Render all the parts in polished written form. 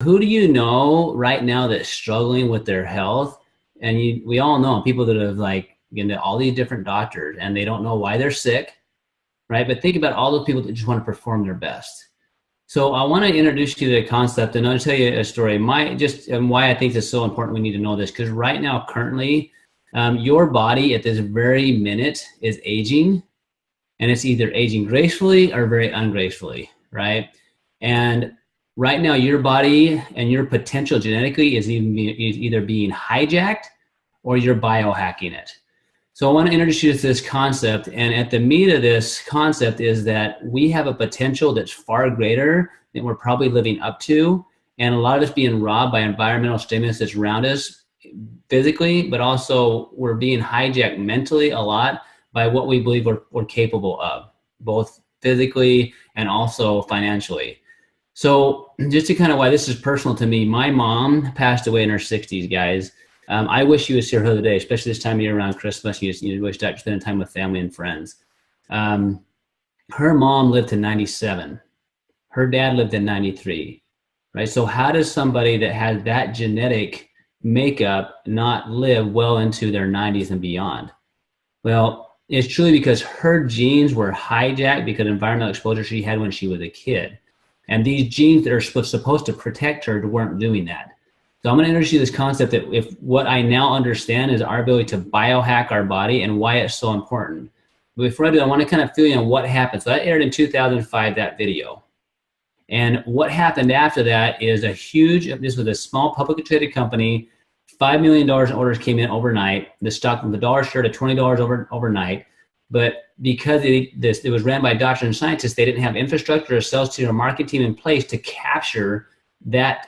Who do you know right now that's struggling with their health? And we all know people that have like been to all these different doctors and they don't know why they're sick, right? But think about all those people that just want to perform their best. So I want to introduce you to the concept, and I'll tell you a story. My just and why I think it's so important. We need to know this because right now, currently, your body at this very minute is aging, and it's either aging gracefully or very ungracefully, right? And right now, your body and your potential genetically is either being hijacked or you're biohacking it. So I want to introduce you to this concept, and at the meat of this concept is that we have a potential that's far greater than we're probably living up to, and a lot of it's being robbed by environmental stimulus that's around us physically, but also we're being hijacked mentally a lot by what we believe we're capable of, both physically and also financially. So just to kind of why this is personal to me, my mom passed away in her 60s, guys. I wish she was here the other day, especially this time of year around Christmas. You wish to spend time with family and friends. Her mom lived to 97. Her dad lived to 93, right? So how does somebody that has that genetic makeup not live well into their 90s and beyond? Well, it's truly because her genes were hijacked because of environmental exposure she had when she was a kid. And these genes that are supposed to protect her weren't doing that. So I'm going to introduce you this concept that if what I now understand is our ability to biohack our body and why it's so important. But before I do, I want to kind of fill you in what happened. So that aired in 2005, that video. And what happened after that is this was a small publicly traded company, $5 million in orders came in overnight. The stock from the dollar share to $20 overnight. But because it was ran by doctors and scientists, they didn't have infrastructure or sales team or marketing team in place to capture that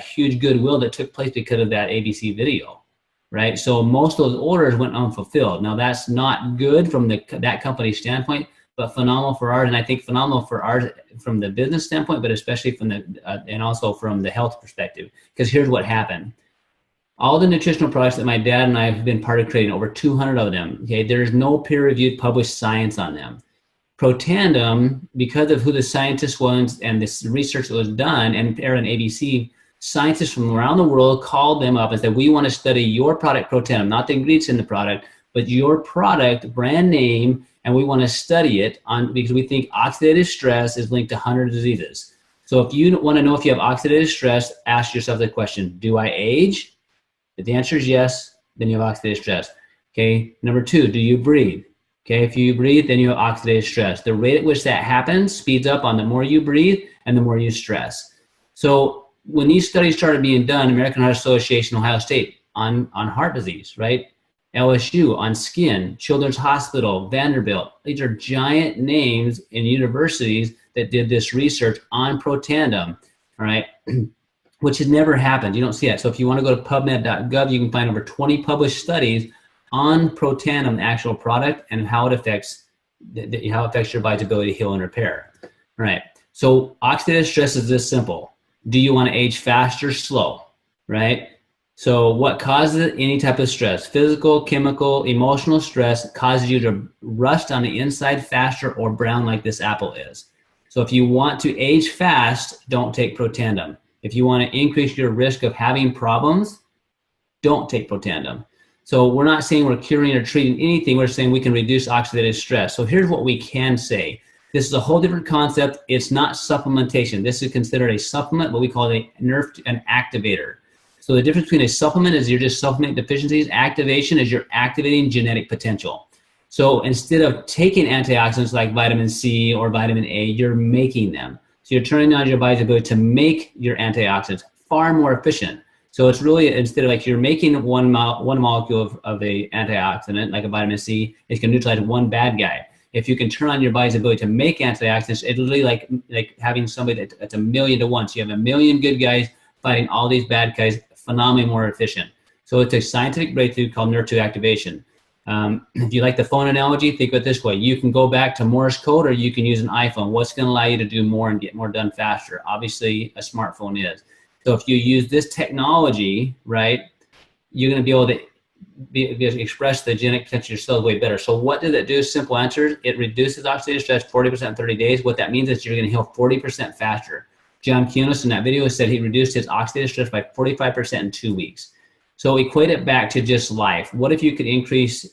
huge goodwill that took place because of that ABC video, right? So most of those orders went unfulfilled. Now that's not good from that company's standpoint, but phenomenal for ours, and I think phenomenal for ours from the business standpoint, but especially from and also from the health perspective. Because here's what happened. All the nutritional products that my dad and I have been part of creating, over 200 of them, okay, there's no peer-reviewed published science on them. Protandim, because of who the scientist was and this research that was done and aired on ABC, scientists from around the world called them up and said, we want to study your product, Protandim, not the ingredients in the product, but your product, brand name, and we want to study it because we think oxidative stress is linked to 100 diseases. So if you want to know if you have oxidative stress, ask yourself the question, do I age? If the answer is yes, then you have oxidative stress. Okay. Number two, do you breathe? Okay. If you breathe, then you have oxidative stress. The rate at which that happens speeds up on the more you breathe and the more you stress. So when these studies started being done, American Heart Association, Ohio State on heart disease, right? LSU on skin, Children's Hospital, Vanderbilt. These are giant names in universities that did this research on Protandim, all right? Which has never happened. You don't see that. So if you want to go to pubmed.gov, you can find over 20 published studies on Protandim, the actual product, and how it affects your body's ability to heal and repair. All right. So oxidative stress is this simple. Do you want to age fast or slow? Right? So what causes any type of stress? Physical, chemical, emotional stress causes you to rust on the inside faster or brown like this apple is. So if you want to age fast, don't take Protandim. If you want to increase your risk of having problems, don't take Protandim. So we're not saying we're curing or treating anything. We're saying we can reduce oxidative stress. So here's what we can say. This is a whole different concept. It's not supplementation. This is considered a supplement, but we call it an activator. So the difference between a supplement is you're just supplementing deficiencies. Activation is you're activating genetic potential. So instead of taking antioxidants like vitamin C or vitamin A, you're making them. So you're turning on your body's ability to make your antioxidants far more efficient. So it's really, instead of like you're making one molecule of a antioxidant, like a vitamin C, it's going to neutralize one bad guy. If you can turn on your body's ability to make antioxidants, it's literally like having somebody that's 1,000,000 to 1. So you have 1,000,000 good guys fighting all these bad guys, phenomenally more efficient. So it's a scientific breakthrough called NER2 activation. If you like the phone analogy, think of it this way. You can go back to Morse code or you can use an iPhone. What's going to allow you to do more and get more done faster? Obviously, a smartphone is. So if you use this technology, right, you're going to be able to express the genetic potential of your cells way better. So what does it do? Simple answers. It reduces oxidative stress 40% in 30 days. What that means is you're going to heal 40% faster. John Kunis in that video said he reduced his oxidative stress by 45% in 2 weeks. So equate it back to just life. What if you could increase,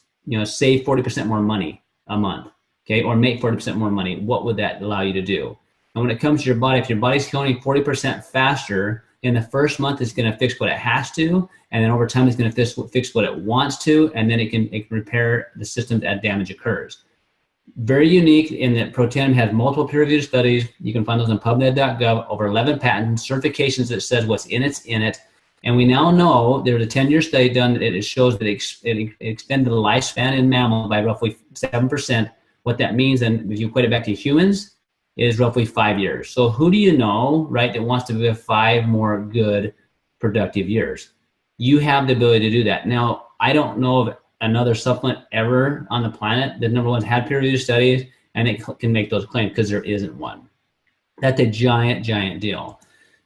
save 40% more money a month, okay, or make 40% more money? What would that allow you to do? And when it comes to your body, if your body's healing 40% faster, in the first month, it's going to fix what it has to, and then over time, it's going to fix what it wants to, and then it can repair the system as damage occurs. Very unique in that Protandim has multiple peer-reviewed studies. You can find those on PubMed.gov, over 11 patents, certifications that says what's in it. And we now know there's a 10-year study done that it shows that it extended the lifespan in mammals by roughly 7%. What that means, and if you equate it back to humans, is roughly 5 years. So who do you know, right, that wants to live 5 more good, productive years? You have the ability to do that. Now, I don't know of another supplement ever on the planet that, number one, had peer-reviewed studies and it can make those claims, because there isn't one. That's a giant, giant deal.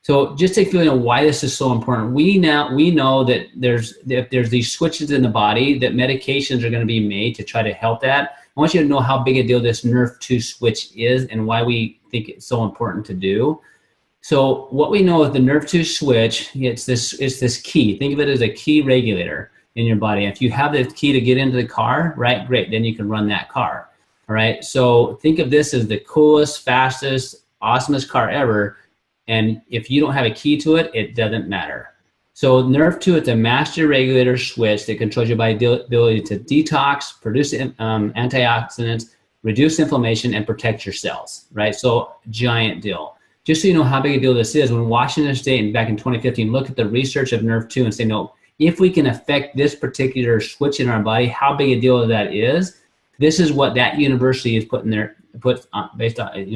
So just to feel why this is so important, we know that if there's these switches in the body, that medications are going to be made to try to help that. I want you to know how big a deal this NRF2 switch is and why we think it's so important to do. So what we know is the NRF2 switch, it's this key. Think of it as a key regulator in your body. If you have the key to get into the car, right, great, then you can run that car. All right, so think of this as the coolest, fastest, awesomest car ever. And if you don't have a key to it, it doesn't matter. So NRF2, it's a master regulator switch that controls your body's ability to detox, produce antioxidants, reduce inflammation, and protect your cells, right? So giant deal. Just so you know how big a deal this is, when Washington State, and back in 2015, look at the research of NRF2 and say, no, if we can affect this particular switch in our body, how big a deal that is. This is what that university is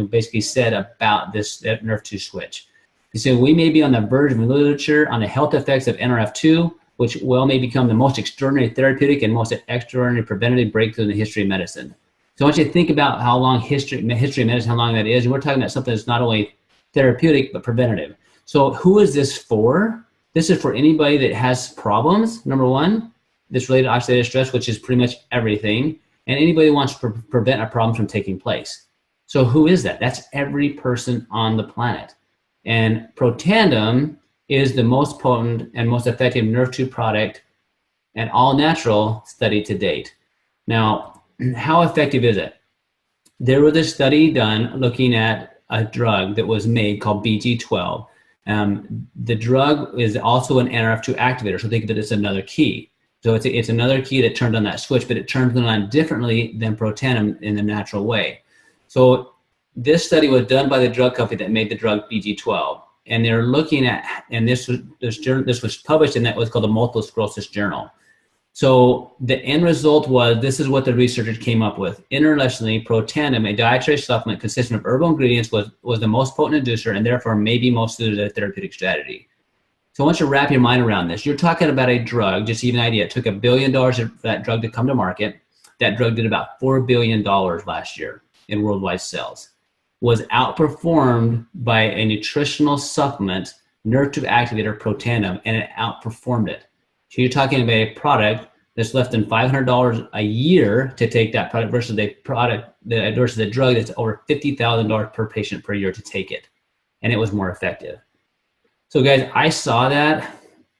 basically said about this NRF2 switch. He said, we may be on the verge of literature on the health effects of NRF2, which may become the most extraordinary therapeutic and most extraordinary preventative breakthrough in the history of medicine. So I want you to think about how long history of medicine, how long that is. And we're talking about something that's not only therapeutic, but preventative. So who is this for? This is for anybody that has problems, number one, this related to oxidative stress, which is pretty much everything, and anybody who wants to prevent a problem from taking place. So who is that? That's every person on the planet. And Protandim is the most potent and most effective NRF2 product and all natural study to date. Now, how effective is it? There was a study done looking at a drug that was made called BG12. The drug is also an NRF2 activator, so think of it as another key. So it's another key that turned on that switch, but it turns it on differently than Protandim in the natural way. So this study was done by the drug company that made the drug BG12, and they're looking at, and this was published in that was called the Multiple Sclerosis Journal. So the end result was, this is what the researchers came up with. Internationally, Protandim, a dietary supplement consisting of herbal ingredients, was the most potent inducer and therefore may be most suited as a therapeutic strategy. So I want you to wrap your mind around this. You're talking about a drug, just to give you an idea, it took $1 billion for that drug to come to market. That drug did about $4 billion last year in worldwide sales. Was outperformed by a nutritional supplement, NRF2 activator, Protandim, and it outperformed it. So you're talking about a product that's less than $500 a year to take that product versus a product versus a drug that's over $50,000 per patient per year to take it, and it was more effective. So guys, I saw that,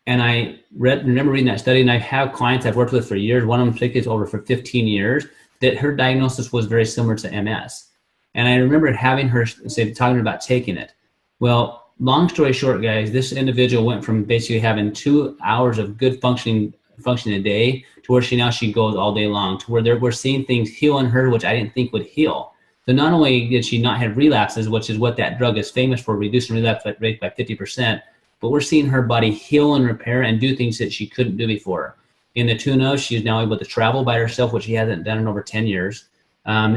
and I remember reading that study, and I have clients I've worked with for years. One of them particularly is over for 15 years. That her diagnosis was very similar to MS, and I remember having her talking about taking it. Well, long story short, guys, this individual went from basically having 2 hours of good functioning a day to where she goes all day long, to where we're seeing things heal in her, which I didn't think would heal. So not only did she not have relapses, which is what that drug is famous for, reducing relapse rate by 50%, but we're seeing her body heal and repair and do things that she couldn't do before. In the tune of, she's now able to travel by herself, which she hasn't done in over 10 years.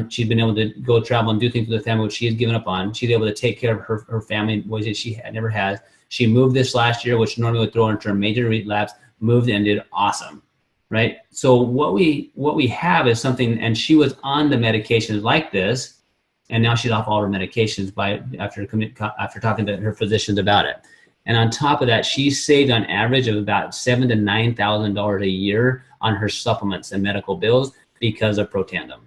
She's been able to go travel and do things with the family, which she has given up on. She's able to take care of her family in ways that she never has. She moved this last year, which normally would throw her into a major relapse, moved and did awesome, right? So what we have is something, and she was on the medications like this, and now she's off all her medications after talking to her physicians about it. And on top of that, she saved on average of about $7,000 to $9,000 a year on her supplements and medical bills because of Protandim.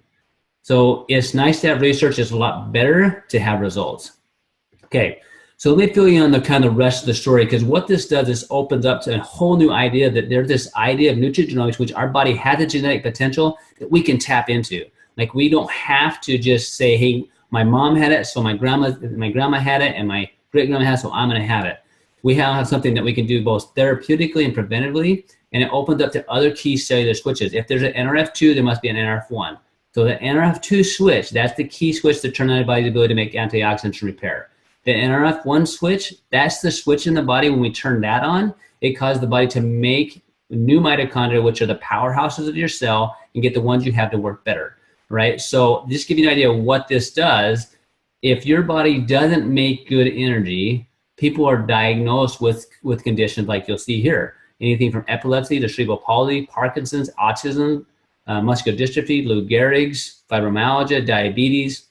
So it's nice to have research. It's a lot better to have results. Okay, So let me fill you on the kind of rest of the story, because what this does is opens up to a whole new idea that there's this idea of nutrigenomics, which our body has a genetic potential that we can tap into. Like we don't have to just say, hey, my mom had it, so my grandma had it, and my great grandma had it, so I'm going to have it. We have something that we can do both therapeutically and preventively, and it opens up to other key cellular switches. If there's an NRF2, there must be an NRF1. So the NRF2 switch, that's the key switch to turn on the body's ability to make antioxidants and repair. The NRF1 switch, that's the switch in the body. When we turn that on, it causes the body to make new mitochondria, which are the powerhouses of your cell, and get the ones you have to work better, right? So just give you an idea of what this does. If your body doesn't make good energy, people are diagnosed with conditions like you'll see here. Anything from epilepsy to cerebral palsy, Parkinson's, autism, muscular dystrophy, Lou Gehrig's, fibromyalgia, diabetes,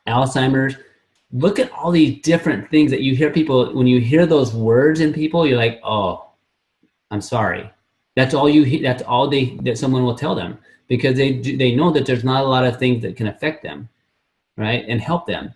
Alzheimer's. Look at all these different things that you hear people, when you hear those words in people, you're like, oh, I'm sorry. That's all you hear, that's all that someone will tell them, because they know that there's not a lot of things that can affect them, right, and help them.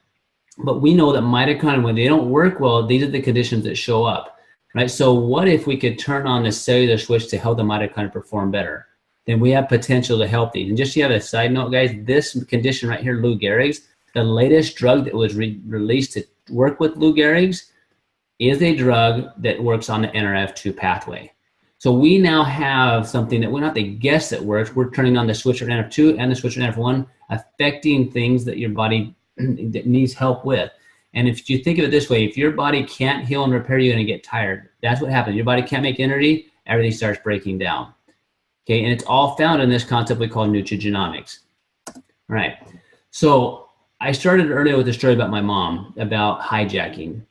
But we know that mitochondria, when they don't work well, these are the conditions that show up, right? So what if we could turn on the cellular switch to help the mitochondria perform better? Then we have potential to help these. And just so you have a side note, guys, this condition right here, Lou Gehrig's, the latest drug that was released to work with Lou Gehrig's is a drug that works on the NRF2 pathway. So we now have something that we're not the guess that works. We're turning on the switch of NRF2 and the switch of NRF1, affecting things that your body that needs help with. And if you think of it this way, if your body can't heal and repair, you're going to get tired. That's what happens. Your body can't make energy, everything starts breaking down. Okay, and it's all found in this concept we call nutrigenomics. All right. So I started earlier with a story about my mom, about hijacking.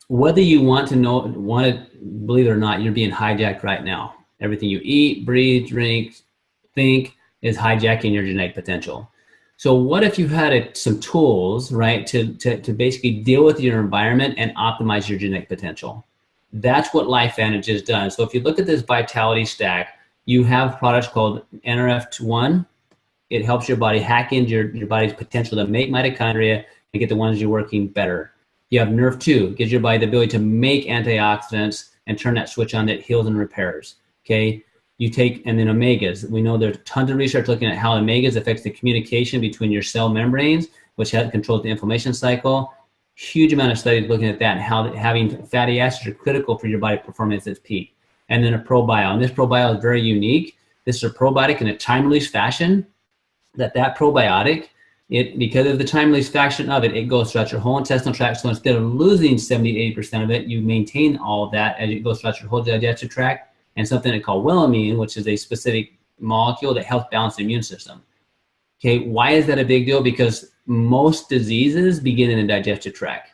Whether you want to believe it or not, you're being hijacked right now. Everything you eat, breathe, drink, think is hijacking your genetic potential. So what if you had some tools, right, to basically deal with your environment and optimize your genetic potential? That's what Lifevantage has done. So if you look at this vitality stack, you have products called NRF1. It helps your body hack into your body's potential to make mitochondria and get the ones you're working better. You have NRF2, gives your body the ability to make antioxidants and turn that switch on that heals and repairs. Okay, you take, and then omegas. We know there's tons of research looking at how omegas affects the communication between your cell membranes, which controls the inflammation cycle. Huge amount of studies looking at that and how having fatty acids are critical for your body performance at its peak. And then a probio, and this probio is very unique. This is a probiotic in a time-release fashion. That probiotic, because of the time-release fashion of it, it goes throughout your whole intestinal tract. So instead of losing 70-80% of it, you maintain all of that as it goes throughout your whole digestive tract. And something they call willamine, which is a specific molecule that helps balance the immune system. Okay, why is that a big deal? Because most diseases begin in the digestive tract.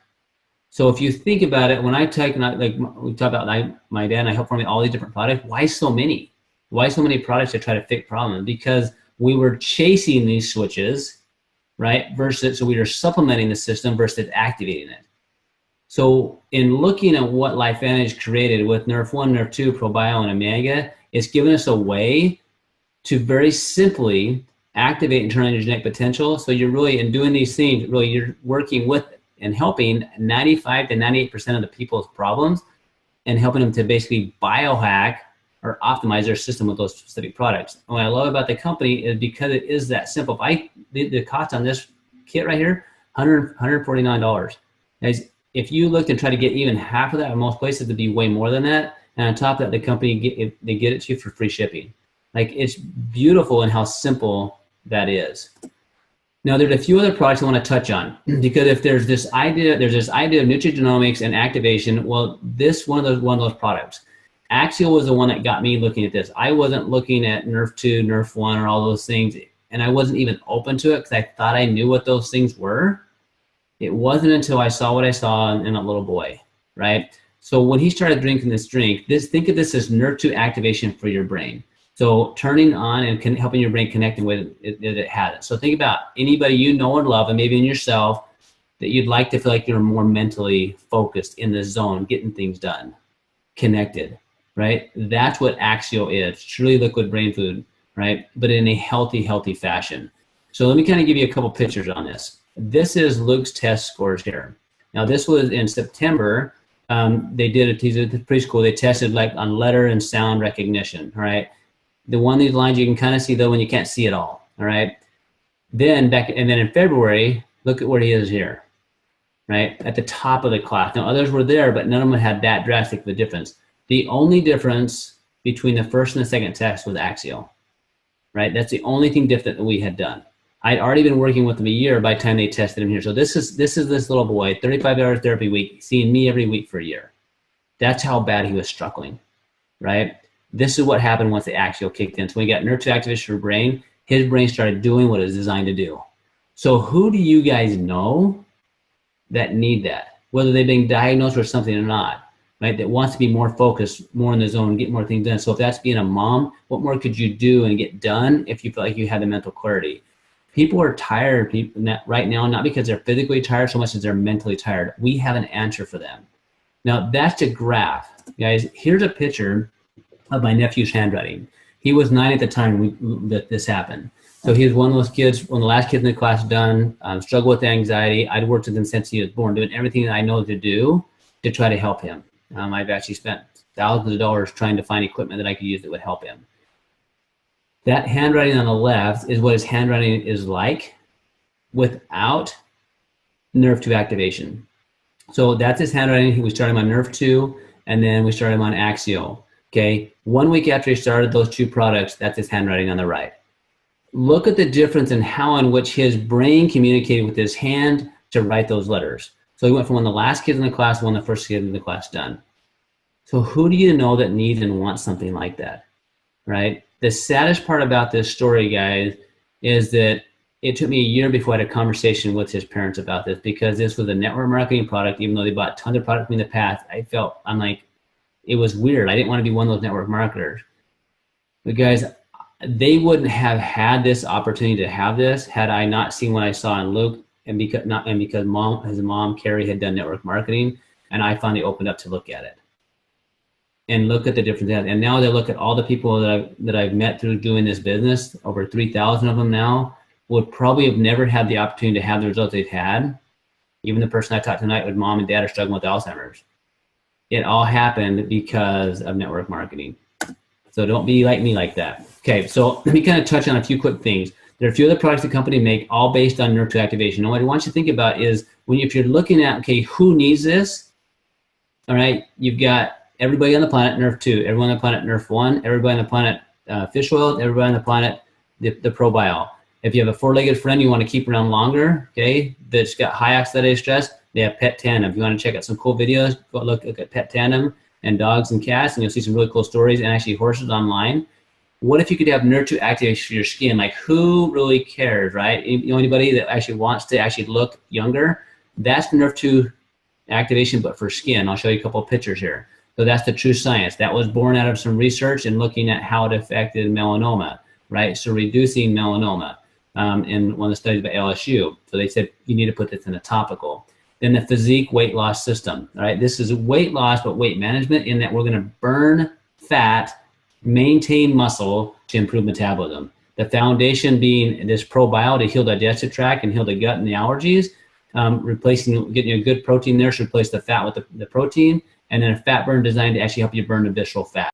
So if you think about it, when I take, like we talk about my dad and I help formulate all these different products, why so many? Why so many products to try to fix problems? Because we were chasing these switches, right? So we were supplementing the system versus activating it. So in looking at what Lifevantage created with NRF1, NRF2, Probio, and Omega, it's given us a way to very simply activate and turn on your genetic potential. So you're really, in doing these things, really you're working with and helping 95 to 98% of the people's problems and helping them to basically biohack or optimize their system with those specific products. And what I love about the company is because it is that simple. The cost on this kit right here, $149. Guys, if you look and try to get even half of that, in most places it'd be way more than that. And on top of that, the company, they get it to you for free shipping. Like, it's beautiful in how simple that is. Now, there's a few other products I want to touch on, because if there's this idea of nutrigenomics and activation, well, this one of those products. Axial was the one that got me looking at this. I wasn't looking at NRF2, NRF1, or all those things, and I wasn't even open to it because I thought I knew what those things were. It wasn't until I saw what I saw in a little boy, right? So when he started drinking this drink, think of this as NRF2 activation for your brain. So turning on and helping your brain connecting with it has it. So think about anybody you know and love, and maybe in yourself, that you'd like to feel like you're more mentally focused, in the zone, getting things done, connected, right? That's what Axial is. It's truly liquid brain food, right? But in a healthy fashion. So let me kind of give you a couple pictures on this. This is Luke's test scores here. Now this was in September. They did it at the preschool. They tested like on letter and sound recognition. All right. The one of these lines you can kind of see though when you can't see it all. All right. Then in February, look at where he is here, right? At the top of the class. Now others were there, but none of them had that drastic of a difference. The only difference between the first and the second test was axial, right? That's the only thing different that we had done. I'd already been working with him a year by the time they tested him here. So this is this little boy, 35 hours therapy week, seeing me every week for a year. That's how bad he was struggling, right? This is what happened once the axial kicked in. So when he got nerve 2 activation for brain, his brain started doing what it was designed to do. So who do you guys know that need that? Whether they've been diagnosed with something or not, right? That wants to be more focused, more in the zone, get more things done. So if that's being a mom, what more could you do and get done if you feel like you had the mental clarity? People are tired right now, not because they're physically tired so much as they're mentally tired. We have an answer for them. Now that's a graph. Guys, here's a picture of my nephew's handwriting. He was 9 at the time that this happened. So he was one of those kids, one of the last kids in the class done, struggled with anxiety. I'd worked with him since he was born, doing everything that I know to do to try to help him. I've actually spent thousands of dollars trying to find equipment that I could use that would help him. That handwriting on the left is what his handwriting is like without nerve 2 activation. So that's his handwriting. We started him on nerve 2, and then we started him on axial. Okay, 1 week after he started those 2 products, that's his handwriting on the right. Look at the difference in how in which his brain communicated with his hand to write those letters. So he went from one of the last kids in the class to one of the first kids in the class done. So who do you know that needs and wants something like that, right? The saddest part about this story, guys, is that it took me a year before I had a conversation with his parents about this, because this was a network marketing product. Even though they bought tons of product from me in the past, I'm like, it was weird. I didn't want to be one of those network marketers. But guys, they wouldn't have had this opportunity to have this had I not seen what I saw in Luke, and because his mom Carrie had done network marketing, and I finally opened up to look at it and look at the difference. And now they look at all the people that I've met through doing this business, over 3,000 of them now, would probably have never had the opportunity to have the results they've had. Even the person I talked to tonight with mom and dad are struggling with Alzheimer's. It all happened because of network marketing. So don't be like me like that. Okay, so let me kind of touch on a few quick things. There are a few other products the company make, all based on nerve 2 activation. And what I want you to think about is if you're looking at, okay, who needs this? All right, you've got everybody on the planet, nerve 2, everyone on the planet, nerve 1, everybody on the planet, fish oil, everybody on the planet, the ProBio. If you have a 4-legged friend you want to keep around longer, okay, that's got high oxidative stress, they have Pet Tandem. If you want to check out some cool videos, go look at Pet Tandem and dogs and cats, and you'll see some really cool stories, and actually horses online. What if you could have nerve 2 activation for your skin? Like, who really cares, right? Anybody that actually wants to actually look younger, that's nerve 2 activation, but for skin. I'll show you a couple of pictures here. So that's the true science. That was born out of some research and looking at how it affected melanoma, right? So reducing melanoma in one of the studies by LSU. So they said, you need to put this in a topical. Then the physique weight loss system, right? This is weight loss, but weight management, in that we're going to burn fat, maintain muscle to improve metabolism. The foundation being this ProBio to heal the digestive tract and heal the gut and the allergies, getting a good protein there to replace the fat with the protein, and then a fat burn designed to actually help you burn the visceral fat.